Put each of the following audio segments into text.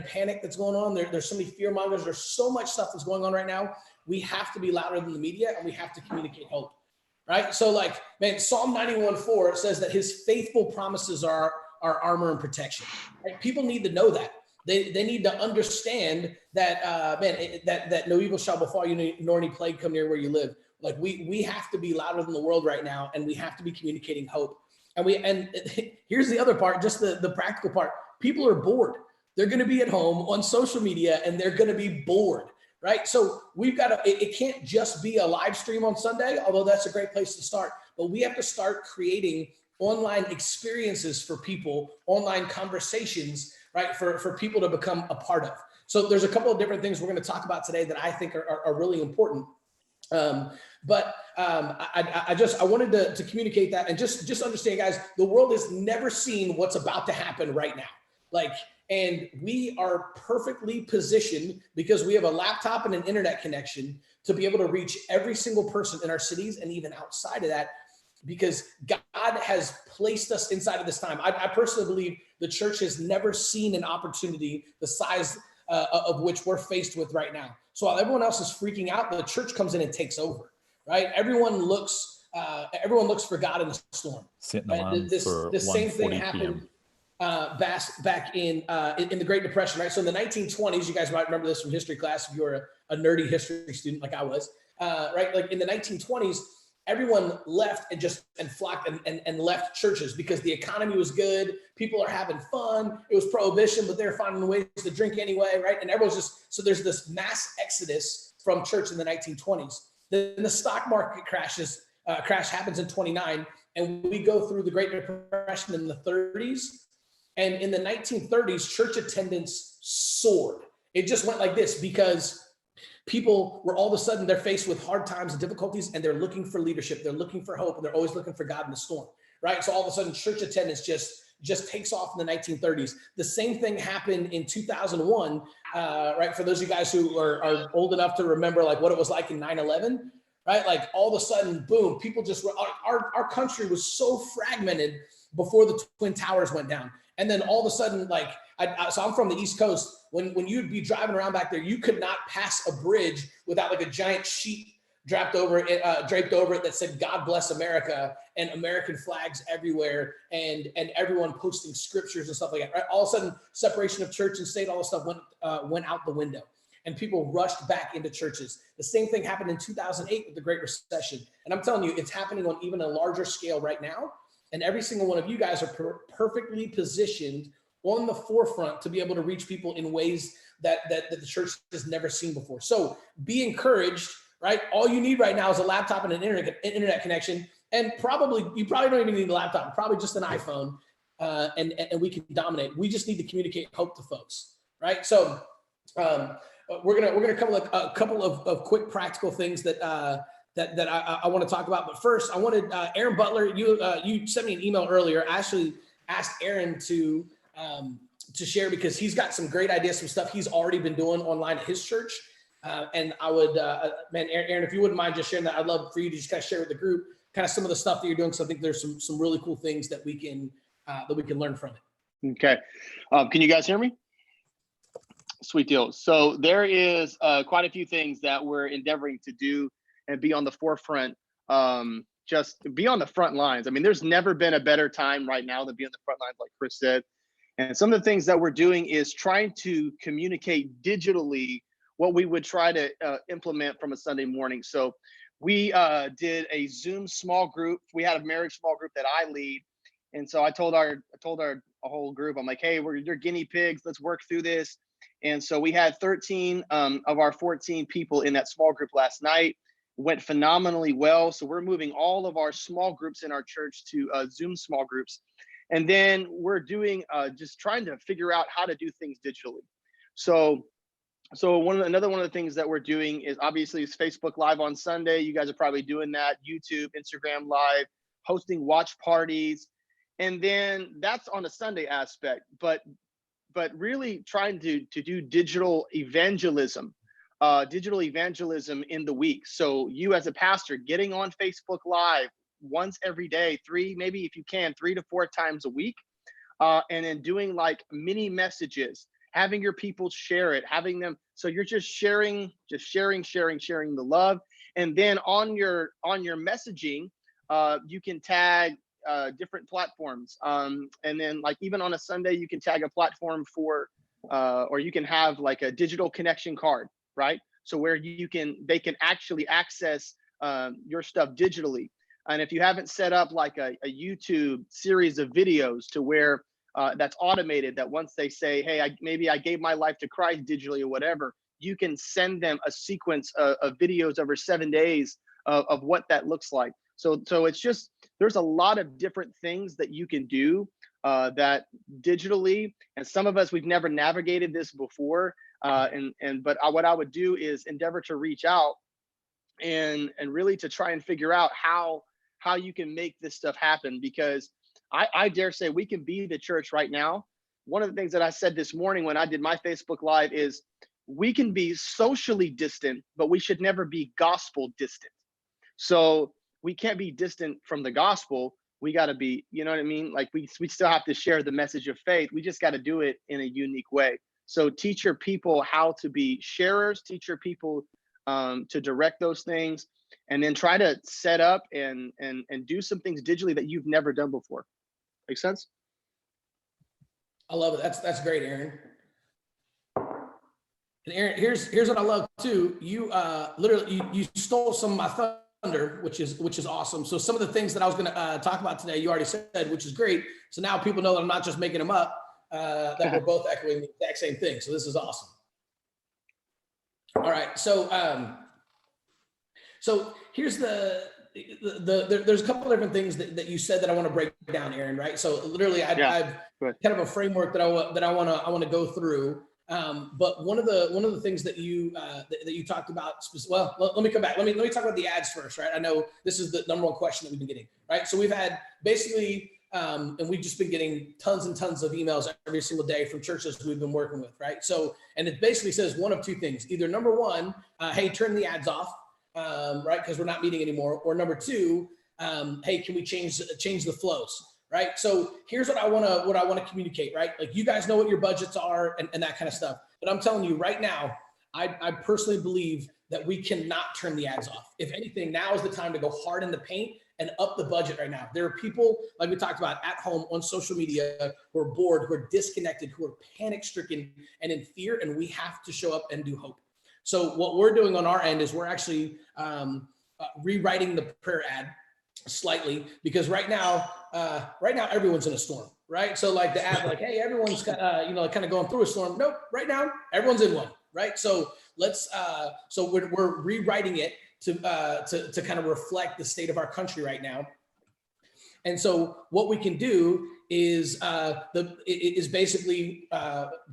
panic that's going on. There's so many fear mongers. There's so much stuff that's going on right now. We have to be louder than the media, and we have to communicate hope, right? So like, man, Psalm 91:4 says that his faithful promises are armor and protection, right? People need to know that. They need to understand that, that no evil shall befall you, nor any plague come near where you live. Like we have to be louder than the world right now, and we have to be communicating hope. And here's the other part, just the practical part. People are bored. They're going to be at home on social media, and they're going to be bored, right? So we've got to, it can't just be a live stream on Sunday, although that's a great place to start. But we have to start creating online experiences for people, online conversations, right, for people to become a part of. So there's a couple of different things we're going to talk about today that I think are really important. I wanted to communicate that, and just understand, guys, the world has never seen what's about to happen right now. And we are perfectly positioned because we have a laptop and an internet connection to be able to reach every single person in our cities and even outside of that, because God has placed us inside of this time. I personally believe the church has never seen an opportunity the size of which we're faced with right now. So while everyone else is freaking out, the church comes in and takes over, right? Everyone looks for God in the storm. Sitting around for the same thing happened back in the Great Depression, right? So in the 1920s, you guys might remember this from history class if you were a nerdy history student like I was, right? Like in the 1920s, everyone left and flocked and left churches because the economy was good. People are having fun. It was prohibition, but they're finding ways to drink anyway, right? And everyone's so there's this mass exodus from church in the 1920s. Then the stock market crash happens in 29, and we go through the Great Depression in the 30s. And in the 1930s, church attendance soared. It just went like this because people were all of a sudden, they're faced with hard times and difficulties, and they're looking for leadership. They're looking for hope, and they're always looking for God in the storm, right? So all of a sudden, church attendance just takes off in the 1930s. The same thing happened in 2001, right? For those of you guys who are old enough to remember like what it was like in 9/11, right? Like all of a sudden, boom, people just, our country was so fragmented before the Twin Towers went down. And then all of a sudden, like, so I'm from the East Coast. When you'd be driving around back there, you could not pass a bridge without like a giant sheet draped over it that said "God bless America" and American flags everywhere, and everyone posting scriptures and stuff like that. Right? All of a sudden, separation of church and state, all this stuff went out the window, and people rushed back into churches. The same thing happened in 2008 with the Great Recession, and I'm telling you, it's happening on even a larger scale right now. And every single one of you guys are perfectly positioned on the forefront to be able to reach people in ways that the church has never seen before. So be encouraged, right? All you need right now is a laptop and an internet connection. And you probably don't even need a laptop, probably just an iPhone, and we can dominate. We just need to communicate hope to folks, right? So we're gonna cover like a couple of quick practical things that I want to talk about. But first, I wanted Aaron Butler. You sent me an email earlier. I actually asked Aaron to share because he's got some great ideas, some stuff he's already been doing online at his church. And I would, Aaron, if you wouldn't mind just sharing that, I'd love for you to just kind of share with the group kind of some of the stuff that you're doing. So I think there's some really cool things that we can learn from it. Okay. Can you guys hear me? Sweet deal. So there is quite a few things that we're endeavoring to do and be on the forefront, just be on the front lines. I mean, there's never been a better time right now than be on the front lines, like Chris said. And some of the things that we're doing is trying to communicate digitally what we would try to implement from a Sunday morning. So we did a Zoom small group. We had a marriage small group that I lead. And so I told our whole group, I'm like, hey, you're guinea pigs. Let's work through this. And so we had 13 of our 14 people in that small group last night. Went phenomenally well. So we're moving all of our small groups in our church to Zoom small groups. And then we're doing just trying to figure out how to do things digitally. So another one of the things that we're doing is obviously is Facebook Live on Sunday. You guys are probably doing that. YouTube, Instagram Live, hosting watch parties. And then that's on a Sunday aspect, but really trying to do digital evangelism in the week. So you as a pastor getting on Facebook Live once every day, maybe if you can, 3 to 4 times a week, and then doing like mini messages having your people share it, having them, so you're just sharing the love. And then on your messaging, you can tag different platforms. And then like even on a Sunday, you can tag a platform for, or you can have like a digital connection card, right? So where they can actually access your stuff digitally. And if you haven't set up like a YouTube series of videos to where that's automated, that once they say, hey, maybe I gave my life to Christ digitally or whatever, you can send them a sequence of videos over 7 days of what that looks like. So it's just, there's a lot of different things that you can do that digitally. And some of us, we've never navigated this before. But what I would do is endeavor to reach out and really to try and figure out how you can make this stuff happen, because I dare say we can be the church right now. One of the things that I said this morning when I did my Facebook Live is we can be socially distant, but we should never be gospel distant. So we can't be distant from the gospel. We got to be, you know what I mean? Like we still have to share the message of faith. We just got to do it in a unique way. So teach your people how to be sharers, teach your people to direct those things, and then try to set up and do some things digitally that you've never done before. Make sense? I love it. That's great, Aaron. And Aaron, here's what I love too. You literally you stole some of my thunder, which is awesome. So some of the things that I was going to talk about today, you already said, which is great. So now people know that I'm not just making them up. That we're both echoing the exact same thing. So this is awesome. All right. So here's there's a couple different things that you said that I want to break down, Aaron. Right. So literally, I've kind of a framework that I want to go through. But one of the things that you talked about, well, let me come back. Let me talk about the ads first, right? I know this is the number one question that we've been getting, right? So we've had basically, and we've just been getting tons and tons of emails every single day from churches we've been working with, right? So, and it basically says one of two things: either number one, hey, turn the ads off, right, because we're not meeting anymore, or number two, hey, can we change the flows? Right. So here's what I want to communicate, right? Like, you guys know what your budgets are and that kind of stuff. But I'm telling you right now, I personally believe that we cannot turn the ads off. If anything, now is the time to go hard in the paint and up the budget right now. There are people, like we talked about, at home on social media who are bored, who are disconnected, who are panic stricken and in fear, and we have to show up and do hope. So what we're doing on our end is we're actually rewriting the prayer ad slightly, because right now everyone's in a storm, right? So like the ad, like, hey, everyone's kind of going through a storm. Nope, right now everyone's in one, right? So let's so we're rewriting it to kind of reflect the state of our country right now. And so what we can do is basically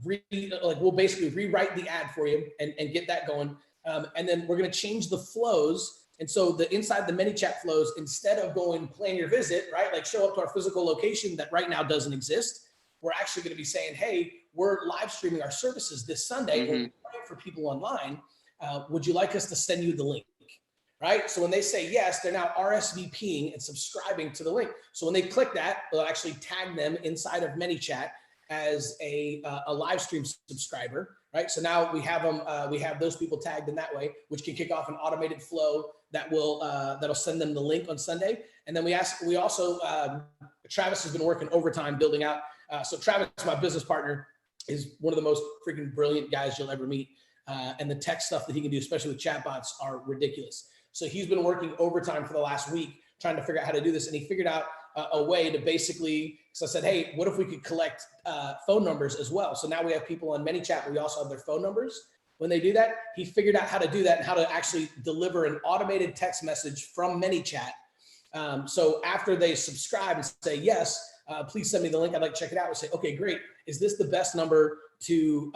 we'll basically rewrite the ad for you and get that going, and then we're going to change the flows. And so the inside the ManyChat flows, instead of going plan your visit, right, like show up to our physical location that right now doesn't exist, we're actually going to be saying, hey, we're live streaming our services this Sunday. Mm-hmm. We're praying for people online. Would you like us to send you the link? Right. So when they say yes, they're now RSVPing and subscribing to the link. So when they click that, they'll actually tag them inside of ManyChat as a live stream subscriber. Right. So now we have them. We have those people tagged in that way, which can kick off an automated flow that will that'll send them the link on Sunday. And then we also Travis has been working overtime building out. So Travis, my business partner, is one of the most freaking brilliant guys you'll ever meet. And the tech stuff that he can do, especially with chatbots, are ridiculous. So he's been working overtime for the last week trying to figure out how to do this. And he figured out a way to basically, so I said, hey, what if we could collect phone numbers as well? So now we have people on ManyChat, but we also have their phone numbers. When they do that, he figured out how to do that and how to actually deliver an automated text message from ManyChat. So after they subscribe and say, yes, please send me the link, I'd like to check it out. We say, okay, great. Is this the best number to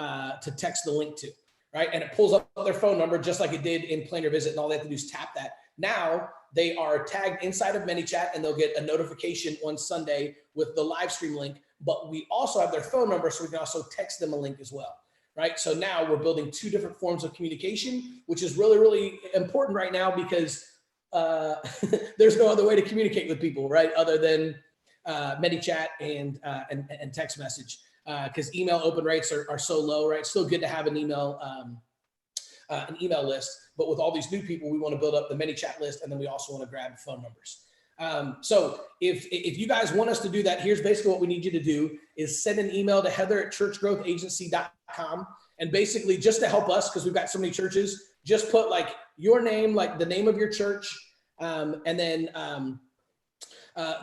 text the link to? Right. And it pulls up their phone number just like it did in Plan Your Visit. And all they have to do is tap that. Now they are tagged inside of ManyChat and they'll get a notification on Sunday with the live stream link. But we also have their phone number, so we can also text them a link as well. Right. So now we're building two different forms of communication, which is really, really important right now, because there's no other way to communicate with people, right, other than ManyChat and text message. because email open rates are so low, right? It's still good to have an email list, but with all these new people, we want to build up the ManyChat list, and then we also want to grab phone numbers. So if you guys want us to do that, here's basically what we need you to do is send an email to heather@churchgrowthagency.com. And basically just to help us, because we've got so many churches, just put like your name, like the name of your church, and then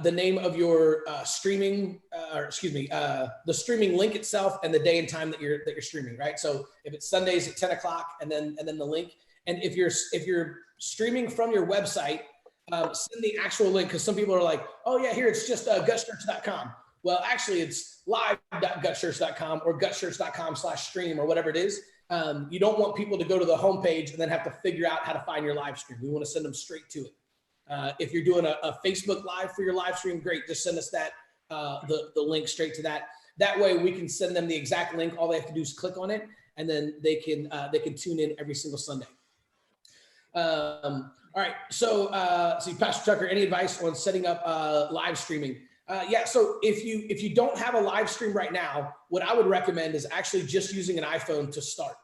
the name of your streaming, the streaming link itself and the day and time that you're streaming, right? So if it's Sundays at 10 o'clock and then the link. And if you're streaming from your website, send the actual link, because some people are like, oh yeah, here it's just gutschurch.com. Well, actually it's live.gutschurch.com or gutschurch.com/stream or whatever it is. You don't want people to go to the homepage and then have to figure out how to find your live stream. We want to send them straight to it. If you're doing a Facebook Live for your live stream, great. Just send us that the link straight to that. That way we can send them the exact link. All they have to do is click on it, and then they can tune in every single Sunday. All right. So, Pastor Tucker, any advice on setting up live streaming? Yeah. So if you don't have a live stream right now, what I would recommend is actually just using an iPhone to start.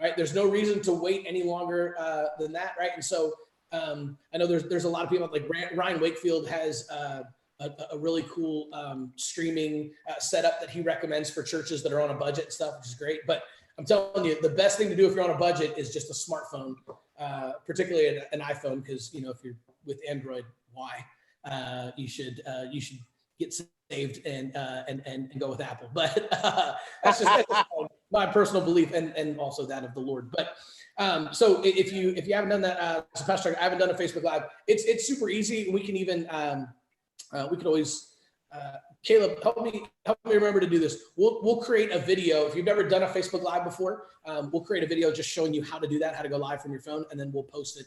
Right. There's no reason to wait any longer than that. Right. And so I know there's a lot of people, like Ryan Wakefield has a really cool streaming setup that he recommends for churches that are on a budget and stuff, which is great. But I'm telling you, the best thing to do if you're on a budget is just a smartphone, particularly an iPhone, because if you're with Android, why? You should get saved and go with Apple. But that's just my personal belief and also that of the Lord. But so if you haven't done that, Pastor, I haven't done a Facebook Live. It's super easy. We can even we could always Caleb, help me remember to do this. We'll create a video. If you've never done a Facebook Live before, we'll create a video just showing you how to do that, how to go live from your phone, and then we'll post it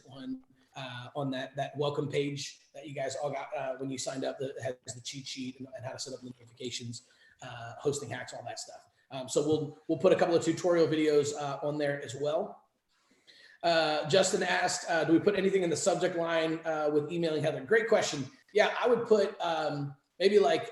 on that welcome page that you guys all got when you signed up, that has the cheat sheet and how to set up notifications, hosting hacks, all that stuff. So we'll put a couple of tutorial videos on there as well. Justin asked, do we put anything in the subject line with emailing Heather? Great question. Yeah, I would put maybe like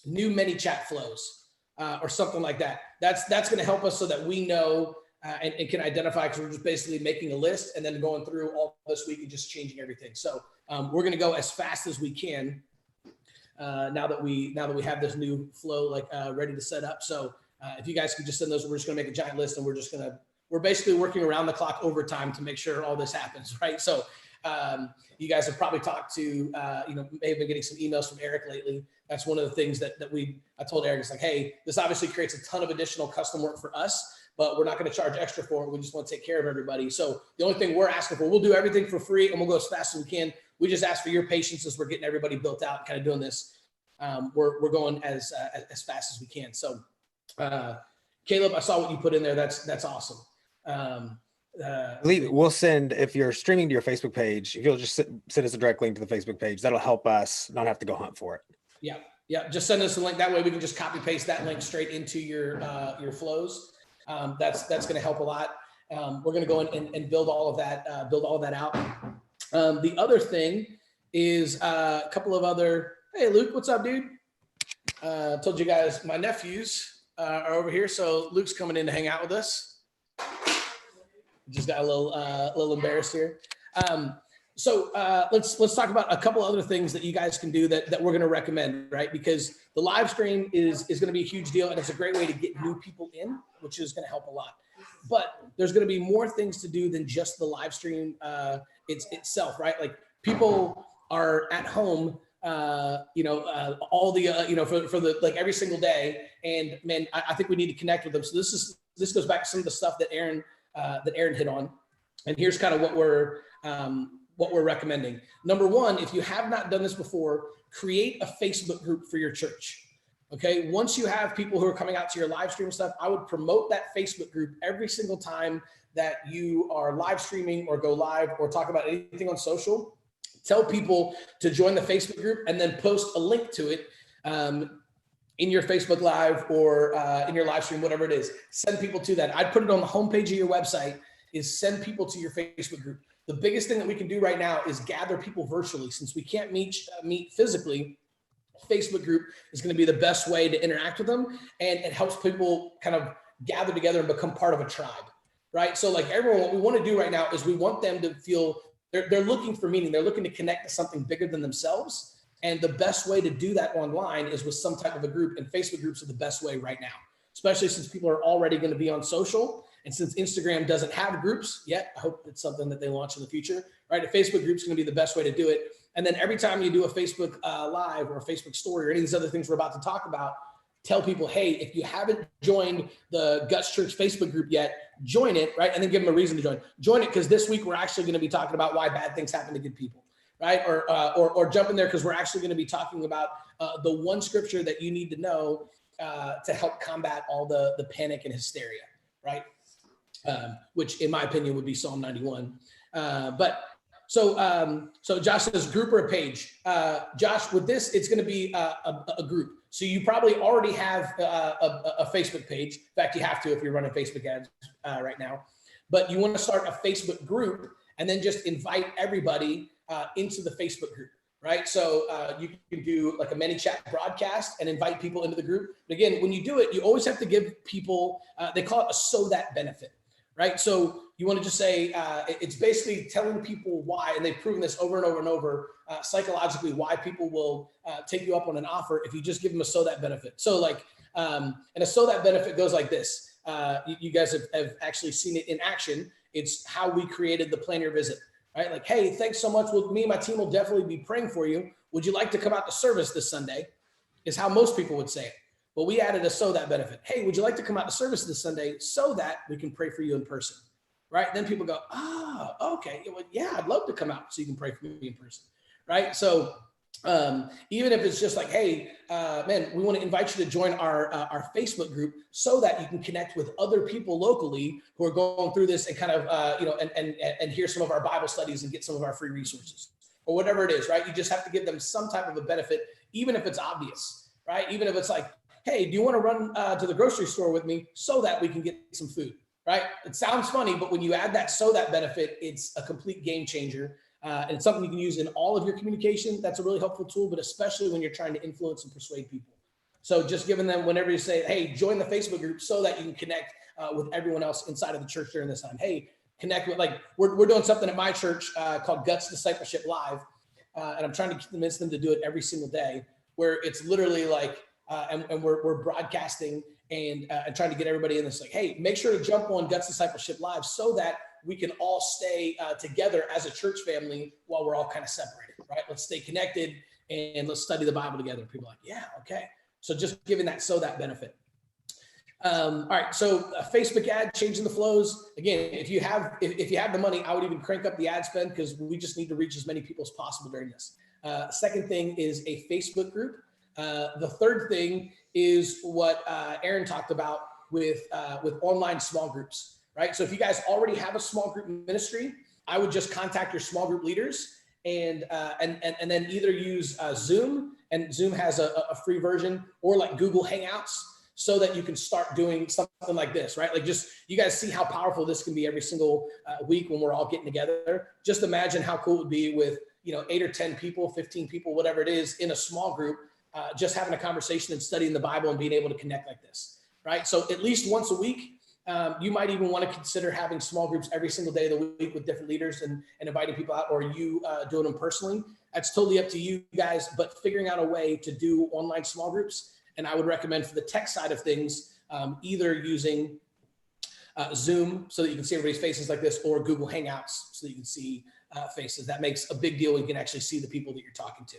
new ManyChat flows or something like that. That's going to help us so that we know and can identify, because we're just basically making a list and then going through all this week and just changing everything. So we're going to go as fast as we can now that we have this new flow ready to set up. So if you guys can just send those, we're just going to make a giant list, and we're basically working around the clock overtime to make sure all this happens, right? So you guys have probably talked to, may have been getting some emails from Eric lately. That's one of the things that I told Eric, it's like, hey, this obviously creates a ton of additional custom work for us, but we're not going to charge extra for it. We just want to take care of everybody. So the only thing we're asking for, we'll do everything for free and we'll go as fast as we can. We just ask for your patience as we're getting everybody built out and kind of doing this. We're going as fast as we can. So Caleb, I saw what you put in there. That's awesome. We'll send, if you're streaming to your Facebook page, if you'll just send us a direct link to the Facebook page, that'll help us not have to go hunt for it. Yeah. Just send us a link. That way we can just copy paste that link straight into your flows. That's going to help a lot. We're going to go in and build all of that out. The other thing is a couple of other, hey, Luke, what's up, dude? Told you guys my nephews are over here. So Luke's coming in to hang out with us. Just got a little embarrassed here. So let's talk about a couple other things that you guys can do that we're going to recommend, right? Because the live stream is going to be a huge deal, and it's a great way to get new people in, which is going to help a lot. But there's going to be more things to do than just the live stream itself, right? Like people are at home, all the for the like every single day, and man, I think we need to connect with them. So this goes back to some of the stuff that Aaron hit on, and here's kind of what we're recommending. Number one, if you have not done this before, create a Facebook group for your church. Okay. Once you have people who are coming out to your live stream stuff, I would promote that Facebook group every single time that you are live streaming or go live or talk about anything on social. Tell people to join the Facebook group and then post a link to it in your Facebook Live or in your live stream, whatever it is. Send people to that. I'd put it on the homepage of your website, is send people to your Facebook group. The biggest thing that we can do right now is gather people virtually. Since we can't meet physically, Facebook group is going to be the best way to interact with them. And it helps people kind of gather together and become part of a tribe, right? So like everyone, what we want to do right now is we want them to feel they're looking for meaning. They're looking to connect to something bigger than themselves. And the best way to do that online is with some type of a group, and Facebook groups are the best way right now, especially since people are already going to be on social. And since Instagram doesn't have groups yet, I hope it's something that they launch in the future, right? A Facebook group is going to be the best way to do it. And then every time you do a Facebook Live or a Facebook story or any of these other things we're about to talk about, tell people, hey, if you haven't joined the Guts Church Facebook group yet, join it, right? And then give them a reason to join. Join it because this week we're actually going to be talking about why bad things happen to good people, right? Or jump in there because we're actually going to be talking about the one scripture that you need to know to help combat all the panic and hysteria, right? Which in my opinion would be Psalm 91. So Josh says group or a page. Josh, with this, it's going to be a group. So you probably already have a Facebook page. In fact, you have to if you're running Facebook ads right now. But you want to start a Facebook group and then just invite everybody into the Facebook group, right? So you can do like a ManyChat broadcast and invite people into the group. But again, when you do it, you always have to give people, they call it a so that benefit, right? So you want to just say, it's basically telling people why, and they've proven this over and over and over, psychologically, why people will take you up on an offer if you just give them a so that benefit. So like, and a so that benefit goes like this. You guys have actually seen it in action. It's how we created the Plan Your Visit, right? Like, hey, thanks so much. Well, me and my team will definitely be praying for you. Would you like to come out to service this Sunday? Is how most people would say it. But we added a so that benefit. Hey, would you like to come out to service this Sunday so that we can pray for you in person, right? Then people go, okay. Well, yeah, I'd love to come out so you can pray for me in person, right? So even if it's just like, hey, man, we want to invite you to join our Facebook group so that you can connect with other people locally who are going through this and kind of, and hear some of our Bible studies and get some of our free resources or whatever it is, right? You just have to give them some type of a benefit, even if it's obvious, right? Even if it's like, hey, do you want to run to the grocery store with me so that we can get some food, right? It sounds funny, but when you add that so that benefit, it's a complete game changer. And it's something you can use in all of your communication. That's a really helpful tool, but especially when you're trying to influence and persuade people. So just giving them, whenever you say, hey, join the Facebook group so that you can connect with everyone else inside of the church during this time. Hey, connect with, like, we're doing something at my church called Guts Discipleship Live. And I'm trying to convince them to do it every single day, where it's literally like, and we're broadcasting and trying to get everybody in this, like, hey, make sure to jump on Guts Discipleship Live so that we can all stay together as a church family while we're all kind of separated, right? Let's stay connected and let's study the Bible together. People are like, yeah, okay. So just giving that so that benefit. All right, so a Facebook ad, changing the flows. Again, if you have the money, I would even crank up the ad spend because we just need to reach as many people as possible during this. Second thing is a Facebook group. The third thing is what Aaron talked about with online small groups. Right. So if you guys already have a small group ministry, I would just contact your small group leaders and then either use Zoom, and Zoom has a free version, or like Google Hangouts, so that you can start doing something like this, right? Like, just, you guys see how powerful this can be every single week when we're all getting together. Just imagine how cool it would be with, 8 or 10 people, 15 people, whatever it is, in a small group, just having a conversation and studying the Bible and being able to connect like this, right? So at least once a week. You might even want to consider having small groups every single day of the week with different leaders and inviting people out, or you doing them personally. That's totally up to you guys, but figuring out a way to do online small groups. And I would recommend, for the tech side of things, either using Zoom so that you can see everybody's faces like this, or Google Hangouts so that you can see faces. That makes a big deal when you can actually see the people that you're talking to.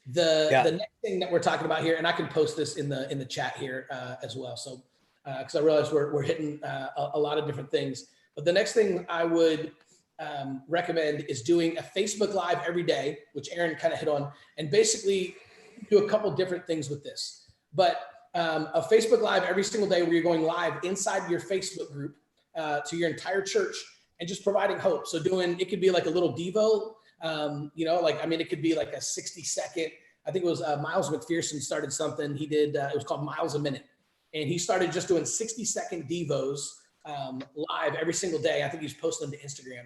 The next thing that we're talking about here, and I can post this in the chat here as well. So, because I realize we're hitting a lot of different things. But the next thing I would recommend is doing a Facebook Live every day, which Aaron kind of hit on, and basically do a couple different things with this. But a Facebook Live every single day where you're going live inside your Facebook group to your entire church and just providing hope. So it could be like a little Devo, it could be like a 60-second, I think it was Miles McPherson started something. He did, it was called Miles a Minute. And he started just doing 60-second Devos live every single day. I think he's posting them to Instagram.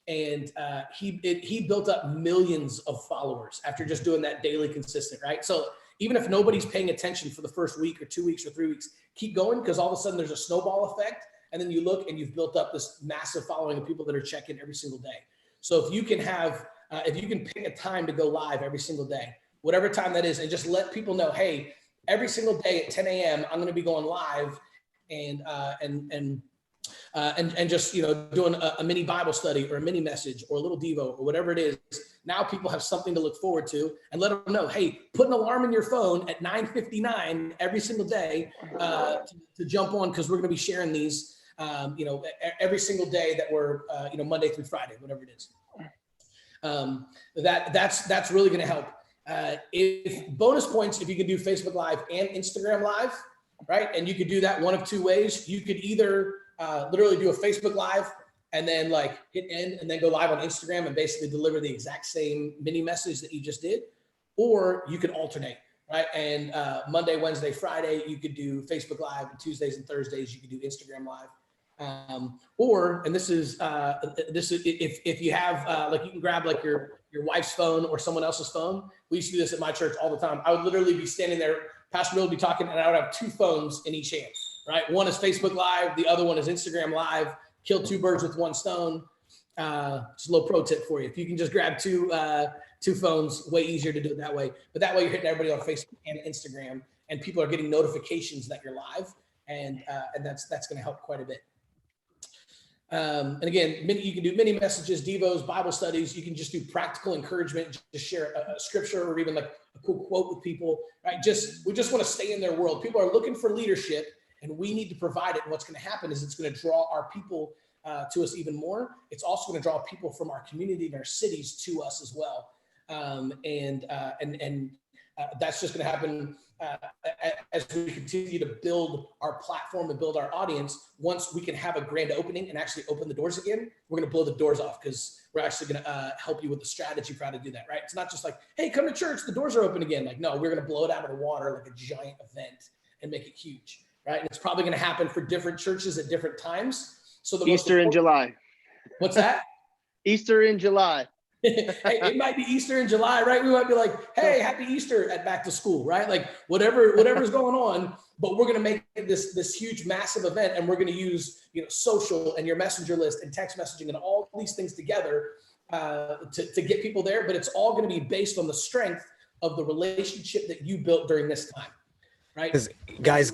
And he built up millions of followers after just doing that daily consistent, right? So even if nobody's paying attention for the first week or 2 weeks or 3 weeks, keep going, because all of a sudden there's a snowball effect. And then you look and you've built up this massive following of people that are checking every single day. So if you can have, if you can pick a time to go live every single day, whatever time that is, and just let people know, hey, every single day at 10 a.m., I'm going to be going live and just, doing a mini Bible study or a mini message or a little Devo or whatever it is. Now people have something to look forward to, and let them know, hey, put an alarm in your phone at 9:59 every single day to jump on, because we're going to be sharing these, every single day that we're, Monday through Friday, whatever it is. That's really going to help. If bonus points, if you can do Facebook Live and Instagram Live, right? And you could do that one of two ways. You could either literally do a Facebook Live and then like hit end and then go live on Instagram and basically deliver the exact same mini message that you just did, or you could alternate, right? And Monday, Wednesday, Friday, you could do Facebook Live, and Tuesdays and Thursdays, you could do Instagram Live. And this is if you have like, you can grab like your wife's phone or someone else's phone. We used to do this at my church all the time. I would literally be standing there, Pastor Bill would be talking, and I would have two phones in each hand, right? One is Facebook Live, the other one is Instagram Live. Kill two birds with one stone. Just a little pro tip for you. If you can just grab two phones, way easier to do it that way. But that way you're hitting everybody on Facebook and Instagram, and people are getting notifications that you're live, and that's going to help quite a bit. And again, you can do mini messages, devos, Bible studies. You can just do practical encouragement, just share a scripture or even like a cool quote with people, right? We just want to stay in their world. People are looking for leadership, and we need to provide it. And what's going to happen is it's going to draw our people to us even more. It's also going to draw people from our community and our cities to us as well. And that's just going to happen as we continue to build our platform and build our audience. Once we can have a grand opening and actually open the doors again, we're going to blow the doors off, because we're actually going to help you with the strategy for how to do that, right? It's not just like, hey, come to church, the doors are open again. Like, no, we're going to blow it out of the water like a giant event and make it huge, right? And it's probably going to happen for different churches at different times. So the Easter in July. What's that? Easter in July. Hey, it might be Easter in July, right? We might be like, hey, happy Easter at back to school, right? Like whatever's going on, but we're going to make this huge, massive event, and we're going to use, social and your messenger list and text messaging and all these things together to get people there. But it's all going to be based on the strength of the relationship that you built during this time, right? Because guys,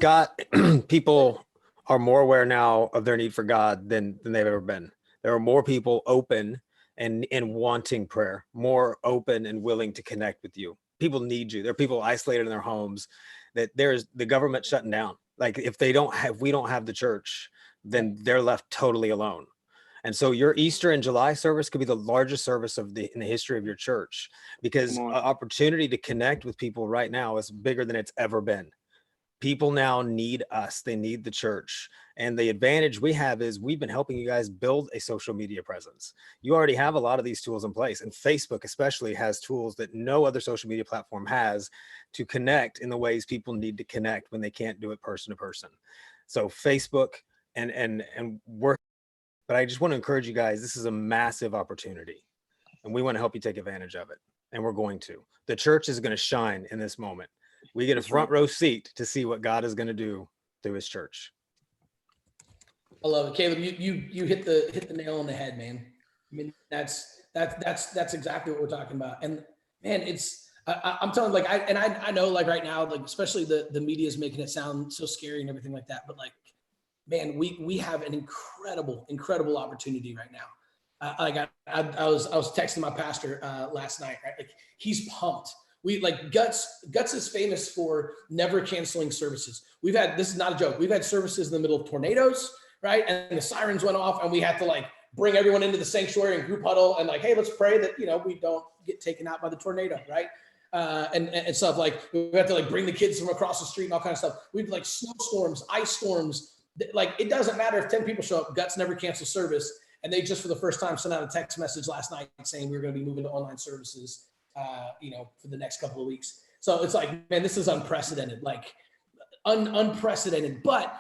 people are more aware now of their need for God than they've ever been. There are more people open and wanting prayer, more open and willing to connect with you. People need you. There are people isolated in their homes, that there's the government shutting down. Like if we don't have the church, then they're left totally alone. And so your Easter in July service could be the largest service in the history of your church, because an opportunity to connect with people right now is bigger than it's ever been. People now need us. They need the church. And the advantage we have is we've been helping you guys build a social media presence. You already have a lot of these tools in place, and Facebook especially has tools that no other social media platform has to connect in the ways people need to connect when they can't do it person to person. So Facebook and work. But I just want to encourage you guys, this is a massive opportunity, and we want to help you take advantage of it. And we're going to. The church is going to shine in this moment. We get a front row seat to see what God is going to do through his church. I love it. Caleb, you hit the nail on the head, man. I mean, that's exactly what we're talking about. And man, I'm telling, like, I know, like, right now, like, especially the media is making it sound so scary and everything like that. But like, man, we have an incredible opportunity right now. I was texting my pastor last night, right? Like, he's pumped. We like Guts is famous for never canceling services. This is not a joke. We've had services in the middle of tornadoes, right? And the sirens went off, and we had to like bring everyone into the sanctuary and group huddle and like, hey, let's pray that, we don't get taken out by the tornado, right? And stuff like, we have to like bring the kids from across the street and all kinds of stuff. We've like snowstorms, ice storms. Like, it doesn't matter if 10 people show up. Guts never cancels service. And they just for the first time sent out a text message last night saying we're going to be moving to online services, for the next couple of weeks. So it's like, man, this is unprecedented, like unprecedented, but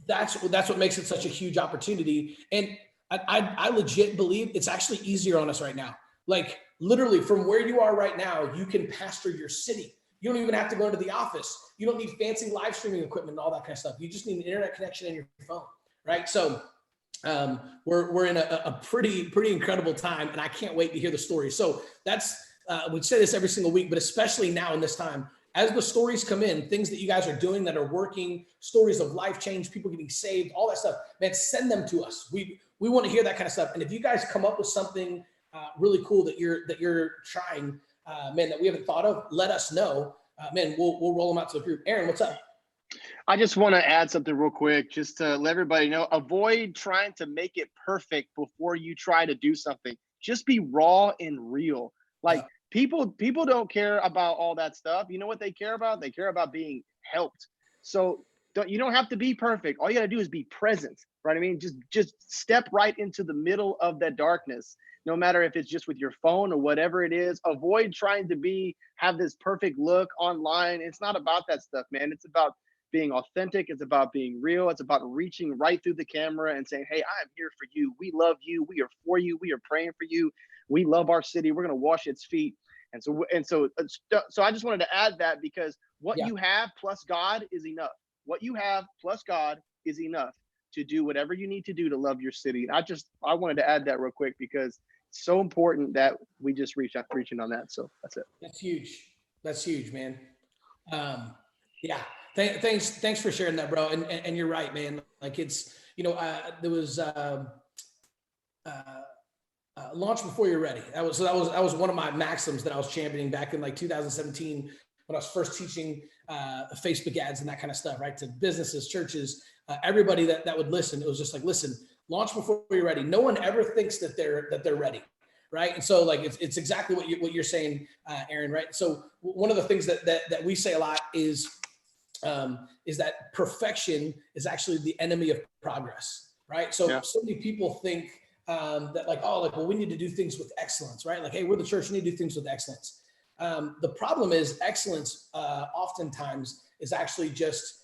that's what makes it such a huge opportunity. And I legit believe it's actually easier on us right now. Like literally from where you are right now, you can pastor your city. You don't even have to go into the office. You don't need fancy live streaming equipment and all that kind of stuff. You just need an internet connection in your phone, right? So we're in a pretty incredible time, and I can't wait to hear the stories. So that's we say this every single week, but especially now in this time, as the stories come in, things that you guys are doing that are working, stories of life change, people getting saved, all that stuff, man, send them to us. We want to hear that kind of stuff. And if you guys come up with something really cool that you're trying, man, that we haven't thought of, let us know. Man, we'll roll them out to the group. Aaron, what's up? I just want to add something real quick, just to let everybody know, avoid trying to make it perfect before you try to do something. Just be raw and real. Like people don't care about all that stuff. You know what they care about? They care about being helped. So you don't have to be perfect. All you got to do is be present, right? I mean, just step right into the middle of that darkness. No matter if it's just with your phone or whatever it is, avoid trying to have this perfect look online. It's not about that stuff, man. It's about being authentic. It's about being real. It's about reaching right through the camera and saying, hey, I'm here for you. We love you. We are for you. We are praying for you. We love our city. We're going to wash its feet. And so I just wanted to add that, because what you have plus God is enough. What you have plus God is enough to do whatever you need to do to love your city. And I wanted to add that real quick, because it's so important that we just reaching on that. So that's it. That's huge. That's huge, man. Yeah. Thanks for sharing that, bro. And you're right, man. Like it's, there was launch before you're ready. That was one of my maxims that I was championing back in like 2017 when I was first teaching Facebook ads and that kind of stuff, right? To businesses, churches, everybody that would listen. It was just like, listen, launch before you're ready. No one ever thinks that they're ready, right? And so like it's exactly what you're saying, Aaron, right? So one of the things that we say a lot is that perfection is actually the enemy of progress, right? So so many people think that well, we need to do things with excellence, right? Like, hey, we're the church, we need to do things with excellence. The problem is excellence oftentimes is actually just,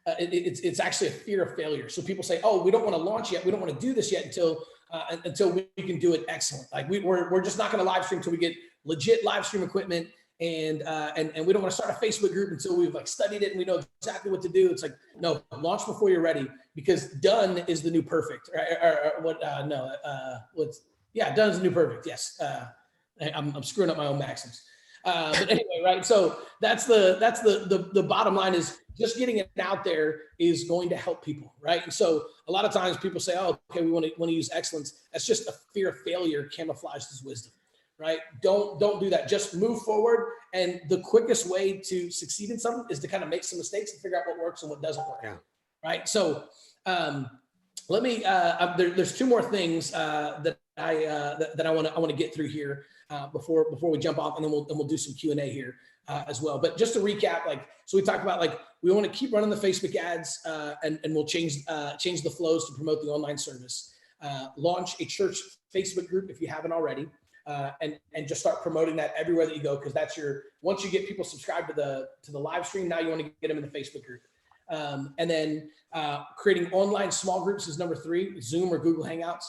it's actually a fear of failure. So people say, oh, we don't want to launch yet. We don't want to do this yet until we can do it excellent. Like we're just not going to live stream until we get legit live stream equipment. And we don't want to start a Facebook group until we've like studied it and we know exactly what to do. It's like, no, launch before you're ready, because done is the new perfect. Done is the new perfect. Yes. I'm screwing up my own maxims. But anyway, right. So that's the bottom line, is just getting it out there is going to help people. Right. And so a lot of times people say, oh, okay, we want to use excellence. That's just a fear of failure camouflaged as wisdom. Right. Don't do that. Just move forward. And the quickest way to succeed in something is to kind of make some mistakes and figure out what works and what doesn't work. Yeah. Right. So let me, there's two more things that I want to get through here before we jump off, and then we'll do some Q&A here as well. But just to recap, so we talked about we want to keep running the Facebook ads and we'll change the flows to promote the online service. Launch a church Facebook group if you haven't already. And just start promoting that everywhere that you go, because that's once you get people subscribed to the live stream, now you want to get them in the Facebook group. And then creating online small groups is number 3, Zoom or Google Hangouts.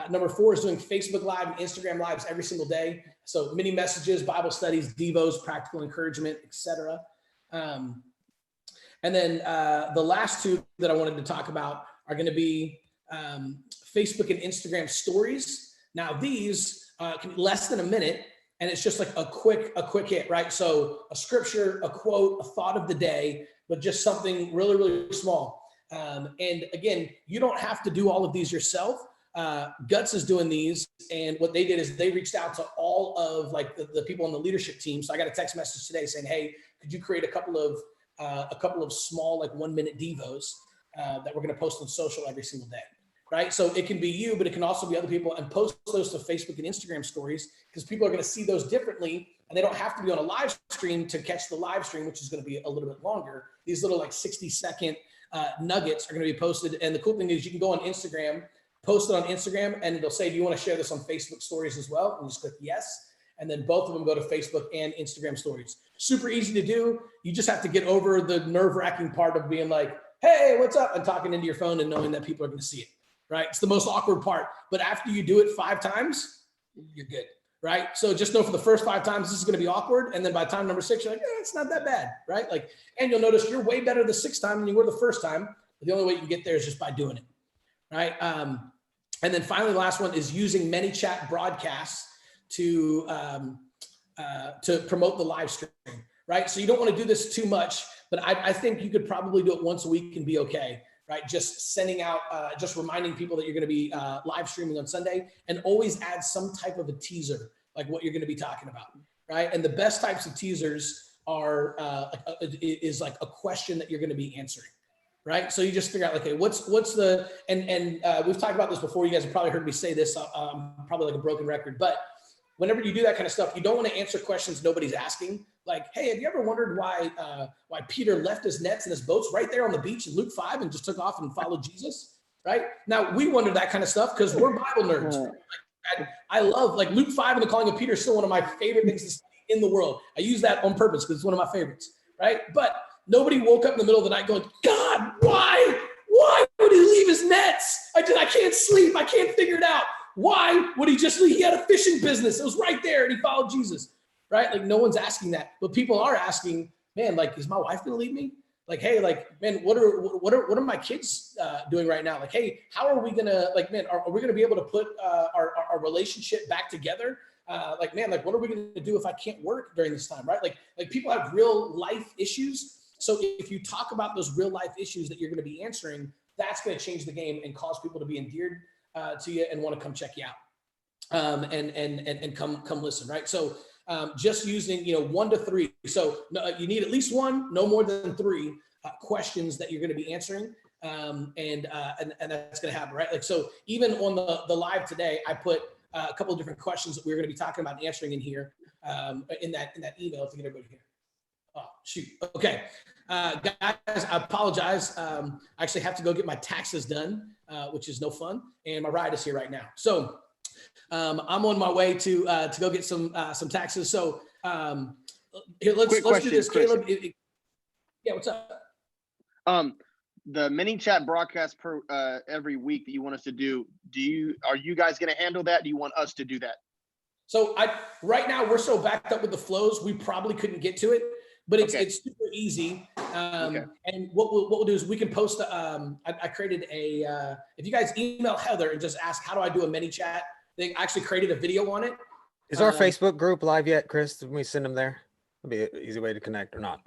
Number 4 is doing Facebook Live and Instagram Lives every single day. So mini messages, Bible studies, devos, practical encouragement, etc. And then the last 2 that I wanted to talk about are going to be Facebook and Instagram stories. Now these can be less than a minute, and it's just like a quick hit, right? So a scripture, a quote, a thought of the day, but just something really, really small. And again, you don't have to do all of these yourself. Guts is doing these, and what they did is they reached out to all of the people on the leadership team. So I got a text message today saying, hey, could you create a couple of small 1-minute devos that we're going to post on social every single day. Right. So it can be you, but it can also be other people, and post those to Facebook and Instagram stories, because people are going to see those differently, and they don't have to be on a live stream to catch the live stream, which is going to be a little bit longer. These little 60-second nuggets are going to be posted. And the cool thing is you can go on Instagram, post it on Instagram, and it'll say, do you want to share this on Facebook stories as well? And just click yes. And then both of them go to Facebook and Instagram stories. Super easy to do. You just have to get over the nerve-wracking part of being like, hey, what's up? And talking into your phone and knowing that people are going to see it. right? It's the most awkward part. But after you do it 5 times, you're good, right? So just know for the first 5 times, this is going to be awkward. And then by time number 6, you're like, it's not that bad, right? Like, and you'll notice you're way better the 6th time than you were the first time. But the only way you can get there is just by doing it, right? And then finally, the last one is using ManyChat broadcasts to promote the live stream, right? So you don't want to do this too much, but I think you could probably do it once a week and be okay, right? Just sending out, just reminding people that you're going to be live streaming on Sunday, and always add some type of a teaser, like what you're going to be talking about, right? And the best types of teasers are is like a question that you're going to be answering. Right. So you just figure out, okay, what's the, and we've talked about this before. You guys have probably heard me say this, probably like a broken record, but whenever you do that kind of stuff, you don't want to answer questions nobody's asking. Like, hey, have you ever wondered why Peter left his nets and his boats right there on the beach in Luke 5 and just took off and followed Jesus? Right. Now we wonder that kind of stuff because we're Bible nerds. I love, like, Luke 5 and the calling of Peter is still one of my favorite things to study in the world. I use that on purpose because it's one of my favorites. Right. But nobody woke up in the middle of the night going, God, why would he leave his nets? I can't sleep. I can't figure it out. Why would he just leave? He had a fishing business. It was right there and he followed Jesus, right? Like, no one's asking that, but people are asking, man, like, is my wife going to leave me? Like, hey, like, man, what are my kids doing right now? Like, hey, how are we going to, like, man, are we going to be able to put our relationship back together? Like, man, like, what are we going to do if I can't work during this time? Right. Like people have real life issues. So if you talk about those real life issues that you're going to be answering, that's going to change the game and cause people to be endeared to you and want to come check you out, and come listen, right? So just using 1 to 3. So you need at least 1, no more than 3 questions that you're going to be answering, and that's going to happen, right? Like, so even on the live today, I put a couple of different questions that we're going to be talking about and answering in here, in that email to get everybody here. Oh, shoot. Okay. Guys, I apologize. I actually have to go get my taxes done, which is no fun. And my ride is here right now. So I'm on my way to go get some taxes. So here, let's do this, Caleb. Yeah, what's up? The ManyChat broadcast per every week that you want us to do, are you guys going to handle that? Do you want us to do that? So right now we're so backed up with the flows, we probably couldn't get to it. But it's super easy. And what we'll do is we can post, I created if you guys email Heather and just ask, how do I do a ManyChat thing? I actually created a video on it. Is our Facebook group live yet, Chris? Did we send them there? It'll be an easy way to connect or not?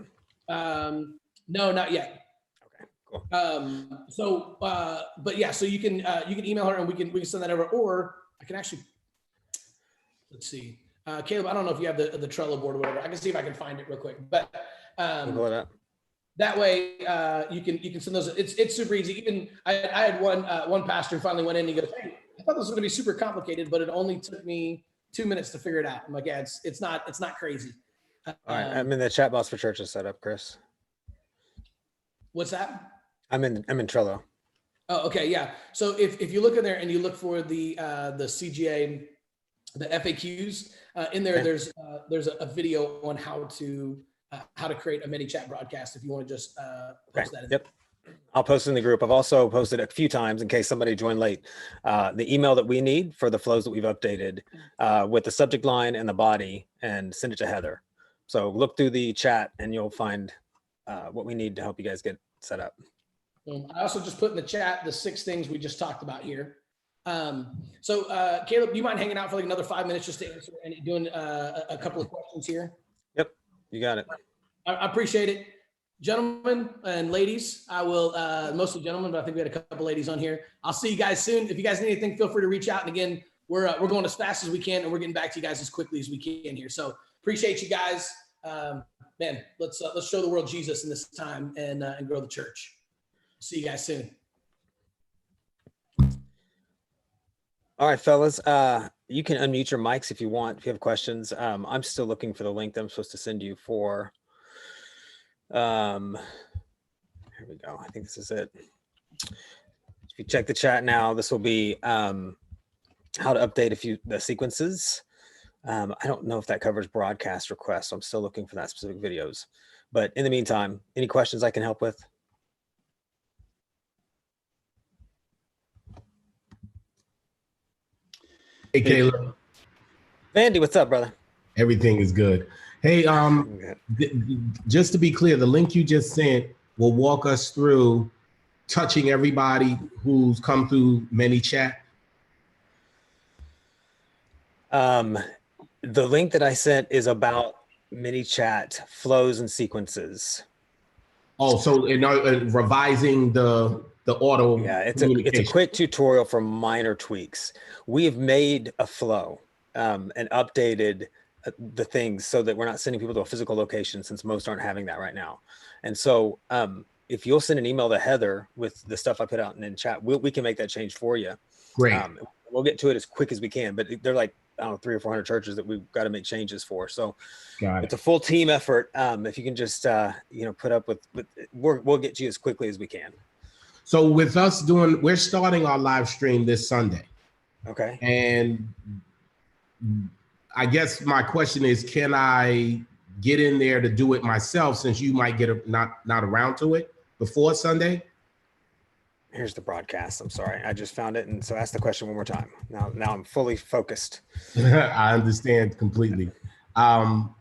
No, not yet. Okay, cool. But yeah, so you can email her and we can send that over, or I can actually, let's see. Caleb, I don't know if you have the Trello board or whatever. I can see if I can find it real quick. But that way you can send those. It's super easy. Even I had one pastor who finally went in and he goes, hey, I thought this was going to be super complicated, but it only took me 2 minutes to figure it out. I'm like, yeah, it's not crazy. All right, I'm in the chat box for churches set up, Chris. What's that? I'm in Trello. Oh, okay, yeah. So if you look in there and you look for the CGA, the FAQs in there, there's a video on how to create a ManyChat broadcast if you want to just post that in. Yep. I'll post in the group. I've also posted a few times in case somebody joined late, the email that we need for the flows that we've updated with the subject line and the body, and send it to Heather. So look through the chat and you'll find what we need to help you guys get set up. I also just put in the chat the 6 things we just talked about here. So Caleb, do you mind hanging out for like another 5 minutes just to answer and doing a couple of questions here? Yep, you got it. I appreciate it. Gentlemen and ladies, I will, mostly gentlemen, but I think we had a couple ladies on here. I'll see you guys soon. If you guys need anything, feel free to reach out. And again, we're going as fast as we can, and we're getting back to you guys as quickly as we can here. So appreciate you guys. Man, let's show the world Jesus in this time and grow the church. See you guys soon. All right, fellas, you can unmute your mics if you want, if you have questions. I'm still looking for the link that I'm supposed to send you for, here we go. I think this is it. If you check the chat now, this will be how to update the sequences. I don't know if that covers broadcast requests, so I'm still looking for that specific videos. But in the meantime, any questions I can help with? Hey, Caleb. Vandy, what's up, brother? Everything is good. Hey, just to be clear, the link you just sent will walk us through touching everybody who's come through ManyChat. The link that I sent is about ManyChat flows and sequences. Oh, so revising the auto. Yeah, it's a quick tutorial for minor tweaks. We have made a flow and updated the things so that we're not sending people to a physical location, since most aren't having that right now. And so if you'll send an email to Heather with the stuff I put out in chat, we can make that change for you. Great. We'll get to it as quick as we can, but they're like, I don't know, 300 or 400 churches that we've got to make changes for. So it's a full team effort. If you can just, put up with we'll get to you as quickly as we can. So with us we're starting our live stream this Sunday. Okay. And I guess my question is, can I get in there to do it myself, since you might get not around to it before Sunday? Here's the broadcast. I'm sorry, I just found it, and so ask the question one more time. Now I'm fully focused. I understand completely.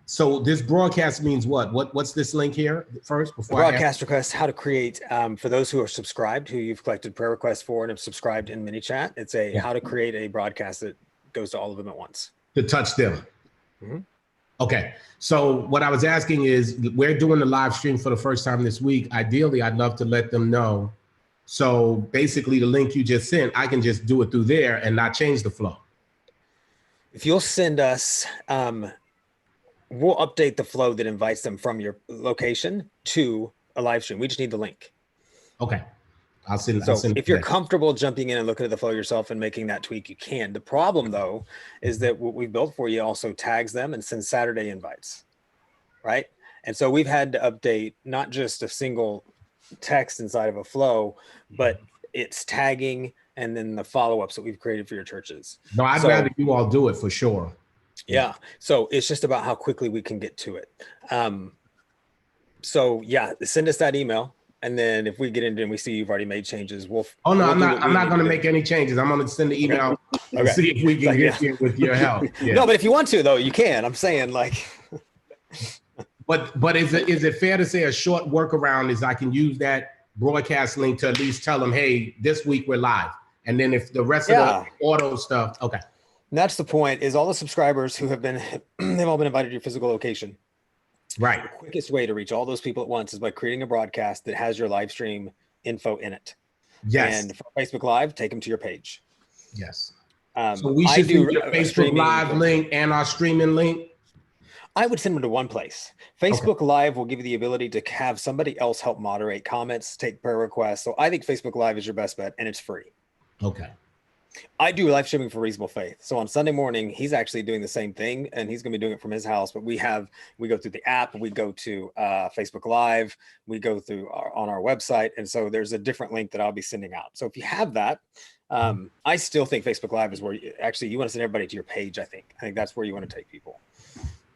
So this broadcast means what? What's this link here first? Before broadcast requests, how to create for those who are subscribed, who you've collected prayer requests for and have subscribed in ManyChat. It's how to create a broadcast that goes to all of them at once. To touch them. Mm-hmm. Okay. So what I was asking is, we're doing the live stream for the first time this week. Ideally, I'd love to let them know. So basically the link you just sent, I can just do it through there and not change the flow. If you'll send us, we'll update the flow that invites them from your location to a live stream. We just need the link. Okay. I'll send if you're comfortable jumping in and looking at the flow yourself and making that tweak, you can. The problem, though, is that what we built for you also tags them and sends Saturday invites, right? And so we've had to update not just a single text inside of a flow, but it's tagging and then the follow-ups that we've created for your churches. No, I'd rather you all do it for sure. Yeah. So it's just about how quickly we can get to it. So yeah, send us that email. And then if we get into it and we see you've already made changes, I'm not going to make any changes. I'm going to send the email and see if we can get here with your help. Yeah. No, but if you want to, though, you can. I'm saying, like. But is it fair to say a short workaround is I can use that broadcast link to at least tell them, hey, this week we're live. And then if the rest of the auto stuff, okay. And that's the point, is all the subscribers who have been, they've all been invited to your physical location. Right. The quickest way to reach all those people at once is by creating a broadcast that has your live stream info in it. Yes. And for Facebook Live, take them to your page. Yes. So we should do your Facebook Live link and our streaming link. I would send them to one place. Facebook Live will give you the ability to have somebody else help moderate comments, take prayer requests. So I think Facebook Live is your best bet, and it's free. Okay. I do live streaming for Reasonable Faith. So on Sunday morning, he's actually doing the same thing, and he's going to be doing it from his house. But we go through the app, we go to Facebook Live, we go through on our website. And so there's a different link that I'll be sending out. So if you have that, I still think Facebook Live is where you want to send everybody to your page. I think that's where you want to take people.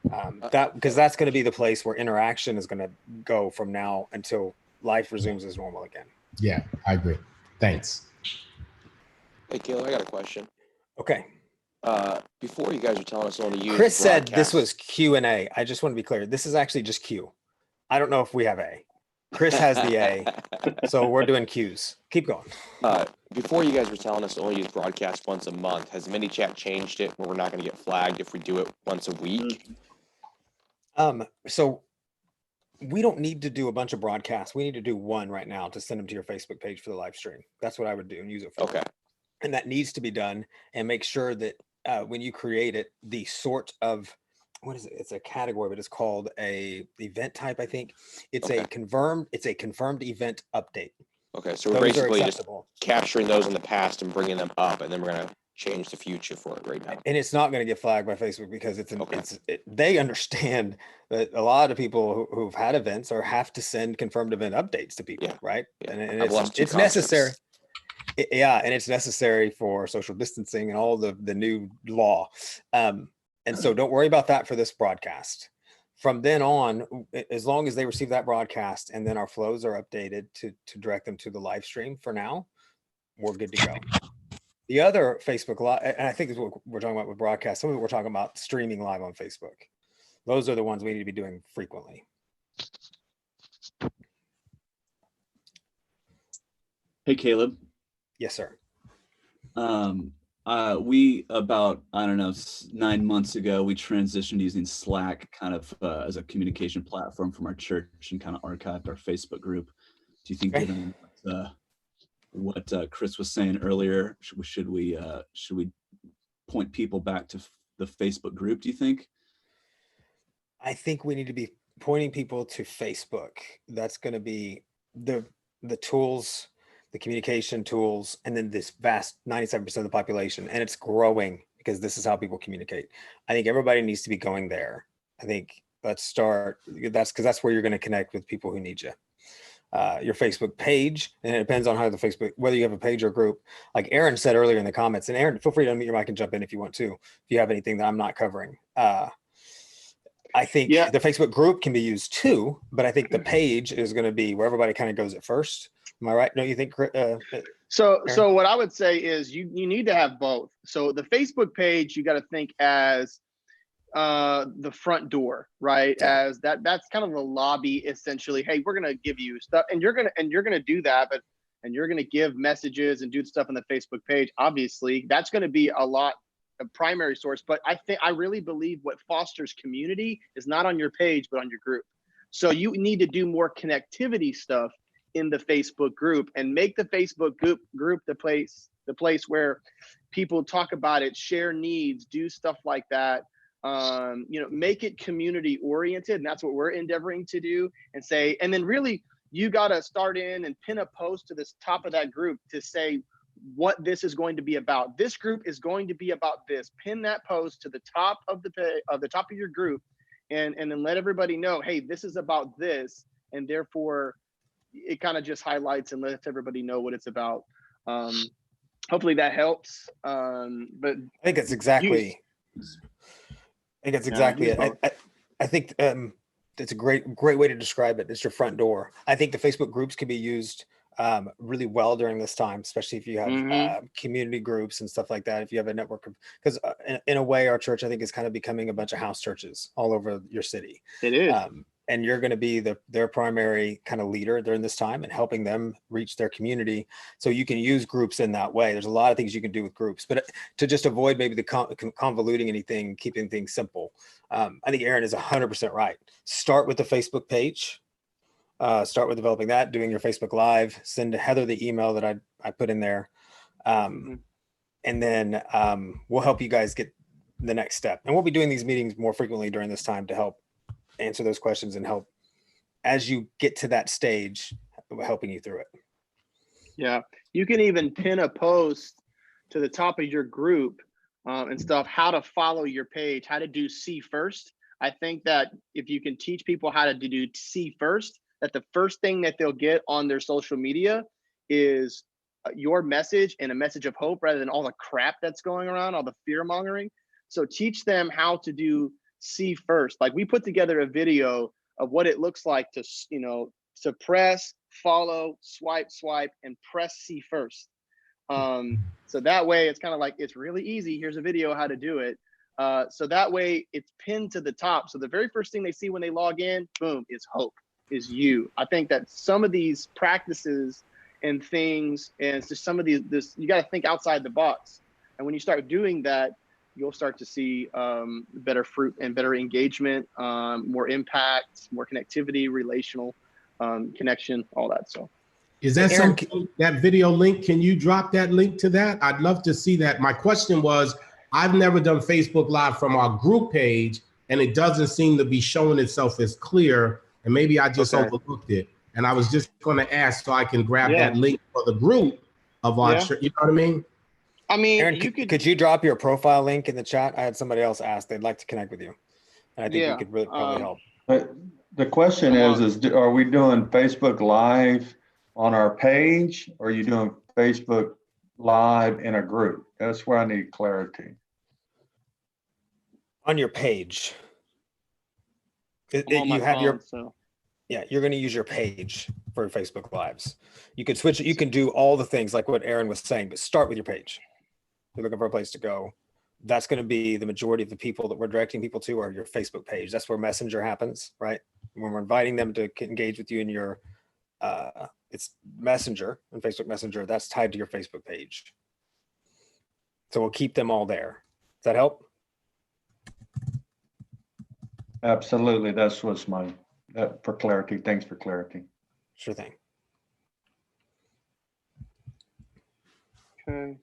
Because that's going to be the place where interaction is going to go from now until life resumes as normal again. Yeah, I agree. Thanks. Hey, Caleb, I got a question. Okay. Before you guys were telling us only use Chris said this was Q&A. I just want to be clear. This is actually just Q. I don't know if we have A. Chris has the A. So we're doing Qs. Keep going. Before you guys were telling us to only use broadcast once a month, has ManyChat changed it where we're not going to get flagged if we do it once a week? So we don't need to do a bunch of broadcasts. We need to do one right now to send them to your Facebook page for the live stream. That's what I would do and use it for. Okay. And that needs to be done, and make sure that when you create it, the sort of, what is it? It's a category, but it's called a event type. I think it's a confirmed event update. Okay. So we're basically just capturing those in the past and bringing them up, and then we're going to change the future for it right now. And it's not going to get flagged by Facebook because they understand that a lot of people who've had events or have to send confirmed event updates to people, right? Yeah. And it's necessary. And it's necessary for social distancing and all the new law. And so don't worry about that for this broadcast. From then on, as long as they receive that broadcast and then our flows are updated to direct them to the live stream, for now, we're good to go. The other Facebook Live, and I think this is what we're talking about with broadcast. Some of it we're talking about streaming live on Facebook. Those are the ones we need to be doing frequently. Hey, Caleb. Yes, sir. We about, I don't know, 9 months ago, we transitioned using Slack kind of as a communication platform from our church and kind of archived our Facebook group. Do you think, Okay. given what Chris was saying earlier, should we point people back to the Facebook group? Do you think? I think we need to be pointing people to Facebook. That's going to be the tools, the communication tools, and then this vast 97% of the population, and it's growing because this is how people communicate. I think everybody needs to be going there. I think let's start. That's because that's where you're going to connect with people who need you. Your Facebook page, and it depends on how the Facebook, whether you have a page or group. Like Aaron said earlier in the comments, and Aaron, feel free to unmute your mic and jump in if you want to, if you have anything that I'm not covering. I think Yeah. the Facebook group can be used too, but I think the page is going to be where everybody kind of goes at first. Am I right? Don't you think? So what I would say is you need to have both. So the Facebook page, you got to think as the front door, right? Yeah. As that's kind of the lobby essentially. Hey, we're gonna give you stuff, and you're gonna do that, and you're gonna give messages and do stuff on the Facebook page. Obviously, that's gonna be a primary source. But I really believe what fosters community is not on your page, but on your group. So you need to do more connectivity stuff in the Facebook group and make the Facebook group the place where people talk about it, share needs, do stuff like that. Make it community oriented, and that's what we're endeavoring to do. And then really you got to start in and pin a post to this top of that group to say what this is going to be about. This group is going to be about this. Pin that post to the top of the top of your group, and then let everybody know, hey, this is about this, and therefore it kind of just highlights and lets everybody know what it's about. Hopefully that helps. But I think it's exactly. I think that's exactly it. I think it's a great way to describe it. It's your front door. I think the Facebook groups can be used really well during this time, especially if you have community groups and stuff like that. If you have a network of, because in a way, our church, I think, is kind of becoming a bunch of house churches all over your city. It is. And you're going to be their primary kind of leader during this time and helping them reach their community. So you can use groups in that way. There's a lot of things you can do with groups, but to just avoid maybe the convoluting anything, keeping things simple. I think Aaron is 100% right. Start with the Facebook page. Start with developing that, doing your Facebook Live, send Heather the email that I put in there. And then we'll help you guys get the next step. And we'll be doing these meetings more frequently during this time to help answer those questions and help as you get to that stage, helping you through it. Yeah, you can even pin a post to the top of your group and stuff, how to follow your page, how to do see first. I think that if you can teach people how to do see first, that the first thing that they'll get on their social media is your message and a message of hope rather than all the crap that's going around, all the fear mongering. So teach them how to do see first. Like we put together a video of what it looks like to, suppress, follow, swipe, and press see first. So that way it's kind of like, it's really easy. Here's a video how to do it. So that way it's pinned to the top. So the very first thing they see when they log in, boom, is hope, is you. I think that some of these practices and things, and it's just some of this, you got to think outside the box. And when you start doing that, you'll start to see better fruit and better engagement, more impact, more connectivity, relational connection, all that. So is that Aaron, that video link? Can you drop that link to that? I'd love to see that. My question was, I've never done Facebook Live from our group page, and it doesn't seem to be showing itself as clear. And maybe I just overlooked it. And I was just going to ask so I can grab that link for the group of our church. You know what I mean? I mean, Aaron, could you drop your profile link in the chat? I had somebody else ask they'd like to connect with you, and I think we could really probably help. But the question is are we doing Facebook Live on our page, or are you doing Facebook Live in a group? That's where I need clarity. On your page, I'm on my phone, so. Yeah, you're going to use your page for Facebook Lives. You can switch it. You can do all the things like what Aaron was saying, but start with your page. you're looking for a place to go, that's going to be the majority of the people that we're directing people to are your Facebook page. That's where Messenger happens, right? When we're inviting them to engage with you in your, it's Messenger and Facebook Messenger, that's tied to your Facebook page. So we'll keep them all there. Does that help? Absolutely. That's what's my, for clarity. Thanks for clarity. Sure thing. Okay.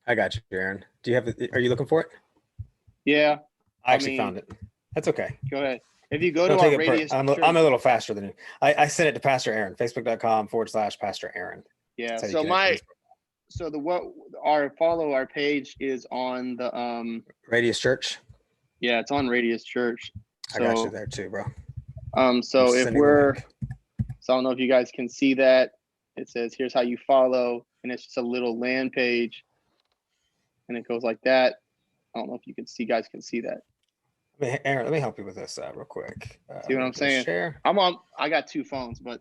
I got you, Aaron. Do you have, are you looking for it? Yeah, I actually mean- found it. That's okay. go ahead. If you go to Don't our take it per- Radius I'm Church- a little faster than you. I sent it to Pastor Aaron, facebook.com/Pastor Aaron. yeah. That's how you So connect with so the what our page is on the Radius Church. yeah, it's on Radius Church. I got you So there too, bro. so I'm if sending the we're link. so I don't know if you guys can see that. It says here's how you follow, and it's just a little land page, and it goes like that. I don't know if you guys can see that. Aaron, let me help you with this real quick. See what I'm saying? Share. I got two phones, but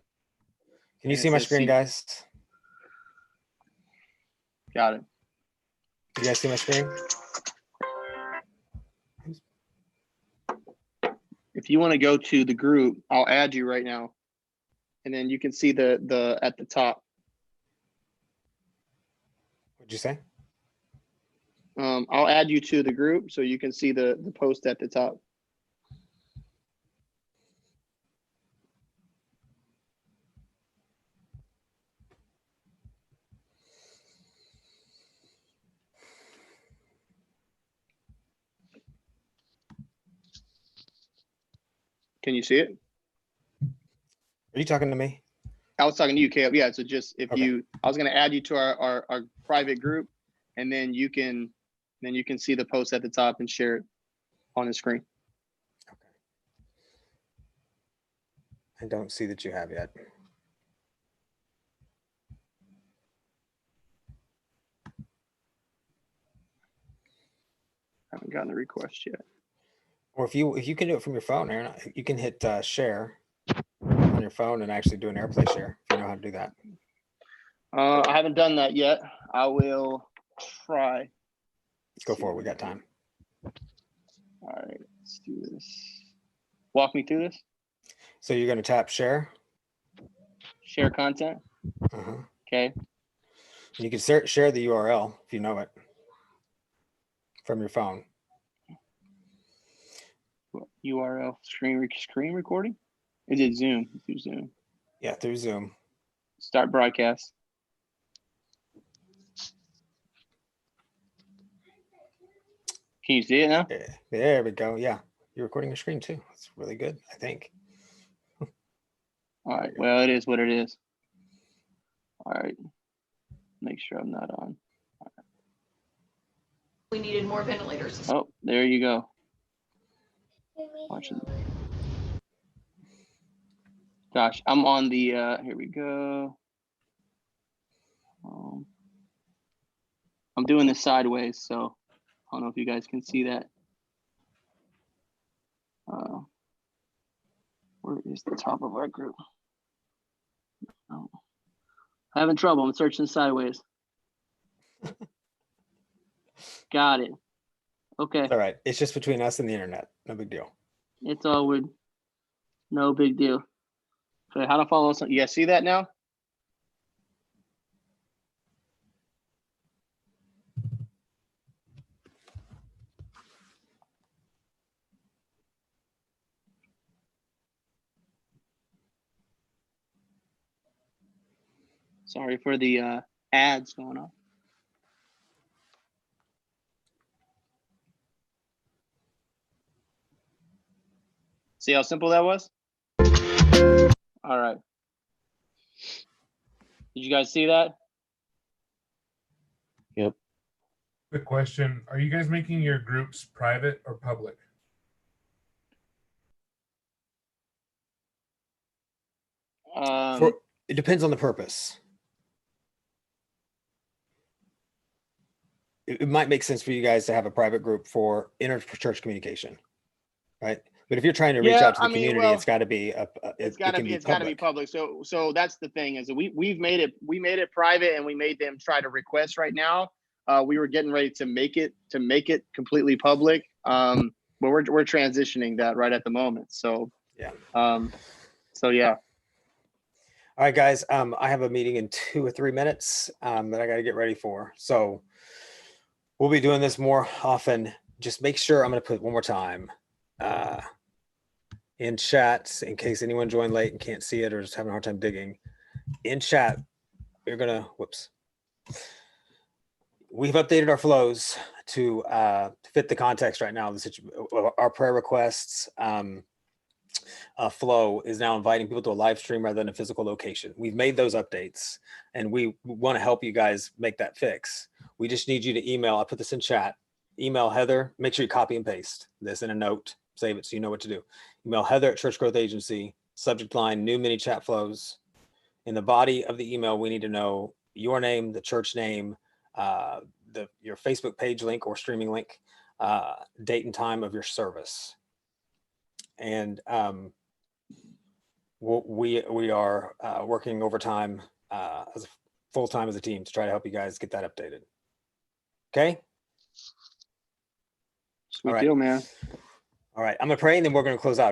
Can you and see it my says screen, see- guys? got it. You guys see my screen? If you want to go to the group, I'll add you right now, and then you can see the at the top. What'd you say? I'll add you to the group so you can see the post at the top. Can you see it? Are you talking to me? I was talking to you, Caleb. Yeah, so just if Okay. I was going to add you to our private group, and then you can see the post at the top and share it on the screen. Okay. I don't see that you have yet. I haven't gotten the request yet. Or if you can do it from your phone, Aaron, you can hit share on your phone and actually do an AirPlay share if you know how to do that. I haven't done that yet. I will try. Go for it. We got time. All right, let's do this. Walk me through this. So you're going to tap share. Share content. Uh-huh. Okay. You can share the URL if you know it from your phone. URL screen recording. Is it Zoom? Through Zoom. Yeah, through Zoom. Start broadcast. Can you see it now? Yeah, there we go. Yeah, you're recording your screen too. That's really good, I think. All right. Well, it is what it is. All right. Make sure I'm not on. We needed more ventilators. Oh, there you go. Watch it. Gosh, I'm on the, here we go. I'm doing this sideways, so I don't know if you guys can see that. Where is the top of our group? Oh. Having trouble, I'm searching sideways. Got it. Okay, It's all right. It's just between us and the internet. No big deal. it's all good. No big deal. So how to follow us? You guys see that now? Sorry for the ads going on. See how simple that was? All right. Did you guys see that? Quick question. Are you guys making your groups private or public? It depends on the purpose. It might make sense for you guys to have a private group for inter-church communication, right? But if you're trying to reach Yeah, out to the I mean, community, well, it's got to be it's it gotta can be, be it's gotta be public. public. So that's the thing, is that we made it private, and we made them try to request right now. We were getting ready to make it completely public. But we're transitioning that right at the moment. So Yeah. So yeah. All right, guys. I have a meeting in 2 or 3 minutes that I got to get ready for. So we'll be doing this more often. Just make sure, I'm going to put one more time in chats in case anyone joined late and can't see it or just having a hard time digging. In chat, we're going to, whoops. We've updated our flows to fit the context right now. Our prayer requests flow is now inviting people to a live stream rather than a physical location. We've made those updates, and we want to help you guys make that fix. We just need you to email. I put this in chat. Email Heather. Make sure you copy and paste this in a note. Save it so you know what to do. Email Heather at Church Growth Agency. Subject line: new mini chat flows. In the body of the email, we need to know your name, the church name, your Facebook page link or streaming link, date and time of your service. And we are working overtime as full time as a team to try to help you guys get that updated. Okay. Sweet All right. deal, man. All right. I'm gonna pray and then we're gonna close out.